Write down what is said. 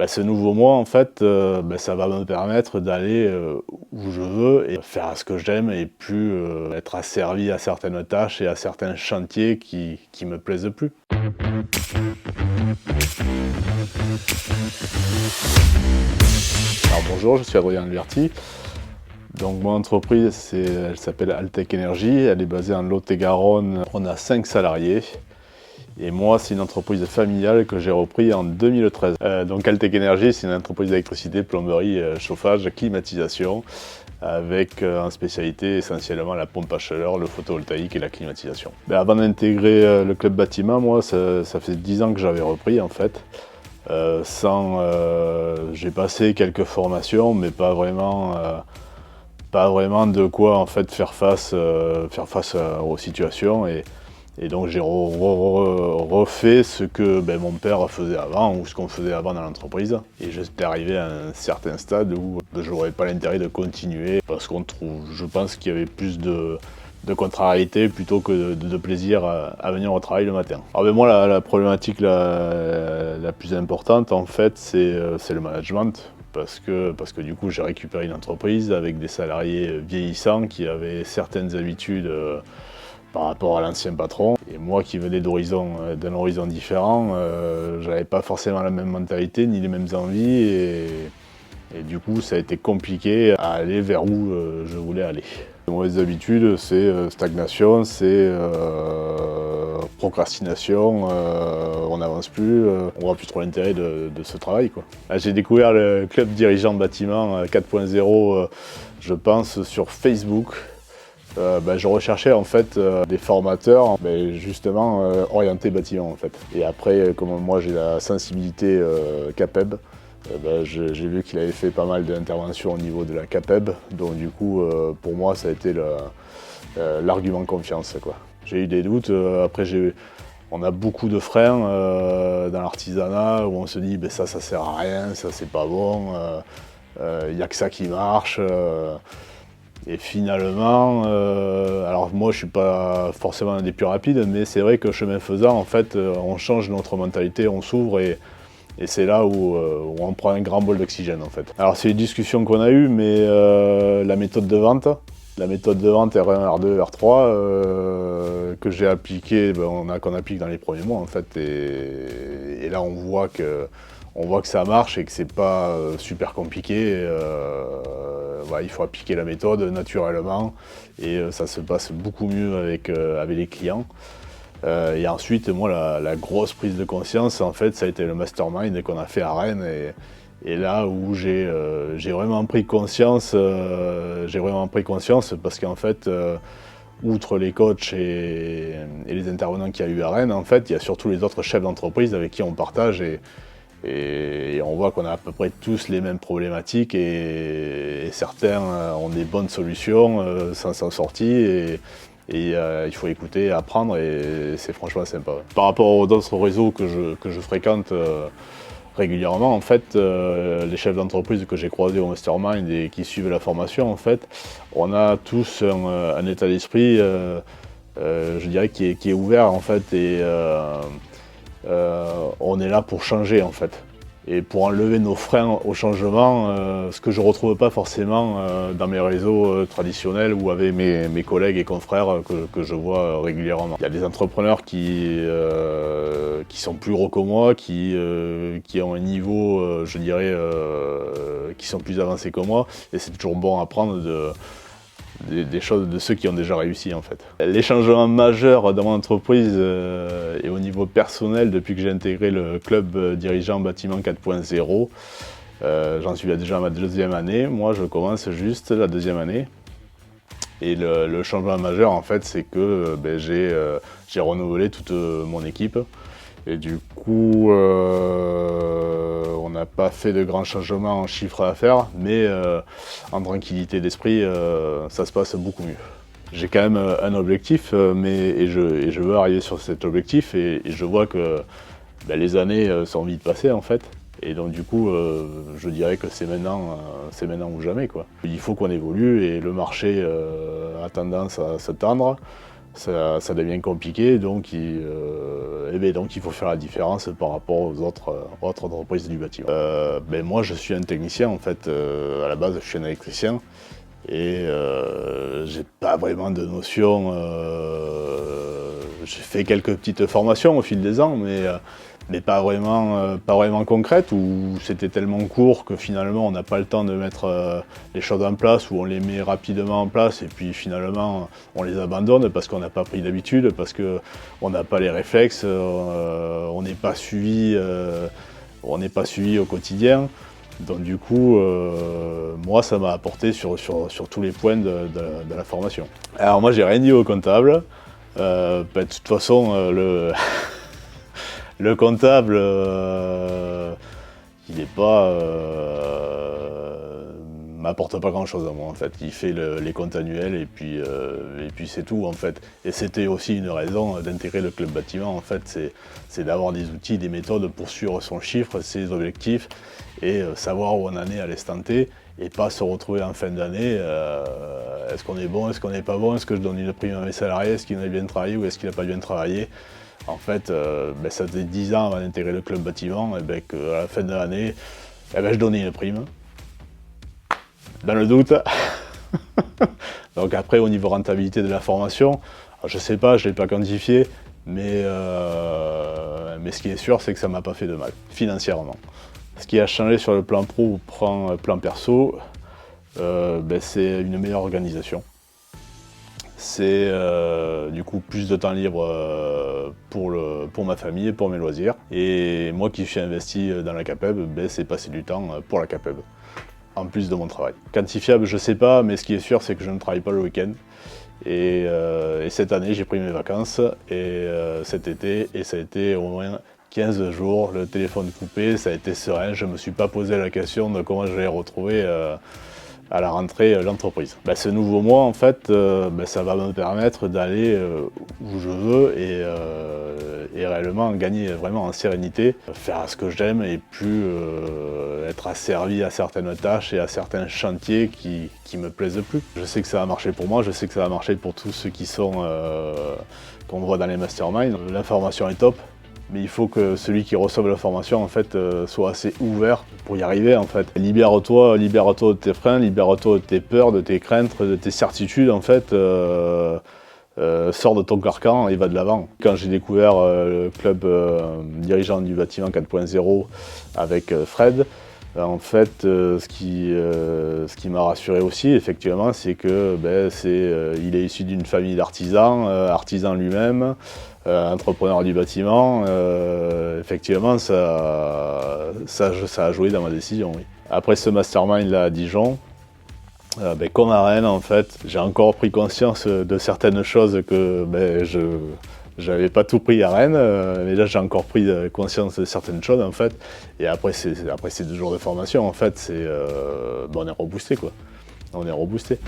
Ce nouveau moi, en fait, ça va me permettre d'aller, où je veux et faire ce que j'aime et plus, être asservi à certaines tâches et à certains chantiers qui me plaisent plus. Alors bonjour, je suis Adrien Alberti. Donc mon entreprise, elle s'appelle Altec Energy, elle est basée en Lot-et-Garonne. On a 5 salariés. Et moi, c'est une entreprise familiale que j'ai repris en 2013. Donc Altec Energy, c'est une entreprise d'électricité, plomberie, chauffage, climatisation, avec en spécialité essentiellement la pompe à chaleur, le photovoltaïque et la climatisation. Avant d'intégrer le club bâtiment, moi, ça fait 10 ans que j'avais repris en fait. J'ai passé quelques formations, mais pas vraiment de quoi en fait faire face aux situations. Et donc j'ai refait ce que mon père faisait avant ou ce qu'on faisait avant dans l'entreprise. Et j'étais arrivé à un certain stade où je n'aurais pas l'intérêt de continuer parce je pense qu'il y avait plus de contrariété plutôt que de plaisir à venir au travail le matin. Alors moi la problématique la plus importante en fait c'est le management. Parce que du coup j'ai récupéré une entreprise avec des salariés vieillissants qui avaient certaines habitudes par rapport à l'ancien patron. Et moi qui venais d'un horizon différent, j'avais pas forcément la même mentalité ni les mêmes envies et du coup ça a été compliqué à aller vers où je voulais aller. Les mauvaises habitudes, c'est stagnation, c'est procrastination, on n'avance plus, on voit plus trop l'intérêt de ce travail, quoi. J'ai découvert le club dirigeant de bâtiment 4.0, je pense, sur Facebook. Je recherchais en fait des formateurs justement orientés bâtiment en fait. Et après, comme moi j'ai la sensibilité CAPEB, j'ai vu qu'il avait fait pas mal d'interventions au niveau de la CAPEB. Donc du coup, pour moi, ça a été l'argument confiance, quoi. J'ai eu des doutes, on a beaucoup de freins dans l'artisanat où on se dit ça sert à rien, ça c'est pas bon, il n'y a que ça qui marche. Et finalement, alors moi je suis pas forcément un des plus rapides, mais c'est vrai que chemin faisant, en fait, on change notre mentalité, on s'ouvre et c'est là où on prend un grand bol d'oxygène en fait. Alors c'est une discussion qu'on a eue, mais la méthode de vente R1, R2, R3 que j'ai appliquée, qu'on applique dans les premiers mois en fait, et là on voit que ça marche et que c'est pas super compliqué. Il faut appliquer la méthode naturellement et ça se passe beaucoup mieux avec les clients. Et ensuite, moi, la grosse prise de conscience, en fait, ça a été le mastermind qu'on a fait à Rennes. Et là où j'ai vraiment pris conscience, parce qu'en fait, outre les coachs et les intervenants qu'il y a eu à Rennes, en fait, il y a surtout les autres chefs d'entreprise avec qui on partage et on voit qu'on a à peu près tous les mêmes problématiques et certains ont des bonnes solutions, s'en sortir et il faut écouter, apprendre et c'est franchement sympa. Par rapport aux autres réseaux que je fréquente régulièrement, en fait, les chefs d'entreprise que j'ai croisés au Mastermind et qui suivent la formation, en fait, on a tous un état d'esprit, je dirais, qui est ouvert en fait et on est là pour changer en fait. Et pour enlever nos freins au changement, ce que je ne retrouve pas forcément dans mes réseaux traditionnels ou avec mes collègues et confrères que je vois régulièrement. Il y a des entrepreneurs qui sont plus gros que moi, qui ont un niveau, je dirais, qui sont plus avancés que moi, et c'est toujours bon à prendre des choses de ceux qui ont déjà réussi en fait. Les changements majeurs dans mon entreprise et au niveau personnel depuis que j'ai intégré le club dirigeant bâtiment 4.0, j'en suis déjà à ma deuxième année, moi je commence juste la deuxième année. Et le changement majeur en fait c'est que j'ai renouvelé toute mon équipe. Et du coup, on n'a pas fait de grands changements en chiffre d'affaires, mais en tranquillité d'esprit, ça se passe beaucoup mieux. J'ai quand même un objectif, et je veux arriver sur cet objectif, et je vois que les années sont vite passées en fait. Et donc du coup, je dirais que c'est maintenant ou jamais, quoi. Il faut qu'on évolue et le marché a tendance à se tendre. ça devient compliqué, donc il faut faire la différence par rapport aux autres entreprises du bâtiment. Moi je suis un technicien en fait, à la base je suis un électricien et j'ai pas vraiment de notion, j'ai fait quelques petites formations au fil des ans, mais pas vraiment concrètes, où c'était tellement court que finalement on n'a pas le temps de mettre les choses en place, ou on les met rapidement en place et puis finalement on les abandonne parce qu'on n'a pas pris d'habitude, parce qu'on n'a pas les réflexes, on n'est pas suivi au quotidien. Donc du coup, moi ça m'a apporté sur tous les points de la formation. Alors moi j'ai rien dit au comptable, de toute façon le comptable, il n'est pas, m'apporte pas grand chose à moi en fait. Il fait les comptes annuels et puis c'est tout en fait. Et c'était aussi une raison d'intégrer le club bâtiment en fait, c'est d'avoir des outils, des méthodes pour suivre son chiffre, ses objectifs et savoir où on en est à l'instant T et pas se retrouver en fin d'année. Est-ce qu'on est bon, est-ce qu'on n'est pas bon, est-ce que je donne une prime à mes salariés, est-ce qu'il a bien travaillé ou est-ce qu'il n'a pas bien travaillé. En fait, ça faisait 10 ans avant d'intégrer le club bâtiment, et qu'à la fin de l'année, je donnais une prime. Dans le doute. Donc après, au niveau rentabilité de la formation, je ne sais pas, je ne l'ai pas quantifié, mais ce qui est sûr, c'est que ça ne m'a pas fait de mal, financièrement. Ce qui a changé sur le plan pro ou plan perso, c'est une meilleure organisation. C'est du coup plus de temps libre pour ma famille et pour mes loisirs. Et moi qui suis investi dans la CAPEB, c'est passer du temps pour la CAPEB, en plus de mon travail. Quantifiable, je sais pas, mais ce qui est sûr, c'est que je ne travaille pas le week-end. Et cette année, j'ai pris mes vacances, et cet été, et ça a été au moins 15 jours, le téléphone coupé, ça a été serein, je ne me suis pas posé la question de comment j'allais retrouver à la rentrée l'entreprise. Ce nouveau mois, en fait, ça va me permettre d'aller où je veux et réellement gagner vraiment en sérénité, faire ce que j'aime et plus être asservi à certaines tâches et à certains chantiers qui me plaisent plus. Je sais que ça va marcher pour moi, je sais que ça va marcher pour tous ceux qu'on voit dans les masterminds. L'information est top. Mais il faut que celui qui reçoive la formation en fait, soit assez ouvert pour y arriver en fait. Libère-toi de tes freins, libère-toi de tes peurs, de tes craintes, de tes certitudes en fait. Sors de ton carcan et va de l'avant. Quand j'ai découvert le club dirigeant du bâtiment 4.0 avec Fred, en fait, ce qui m'a rassuré aussi, effectivement, c'est que il est issu d'une famille d'artisans, artisan lui-même, entrepreneur du bâtiment. Effectivement, ça a joué dans ma décision, oui. Après ce mastermind là à Dijon, comme à Rennes, en fait, j'ai encore pris conscience de certaines choses que je n'avais pas tout pris à Rennes, mais là j'ai encore pris conscience de certaines choses en fait. Et après ces 2 jours de formation, en fait, on est reboosté quoi. On est reboosté.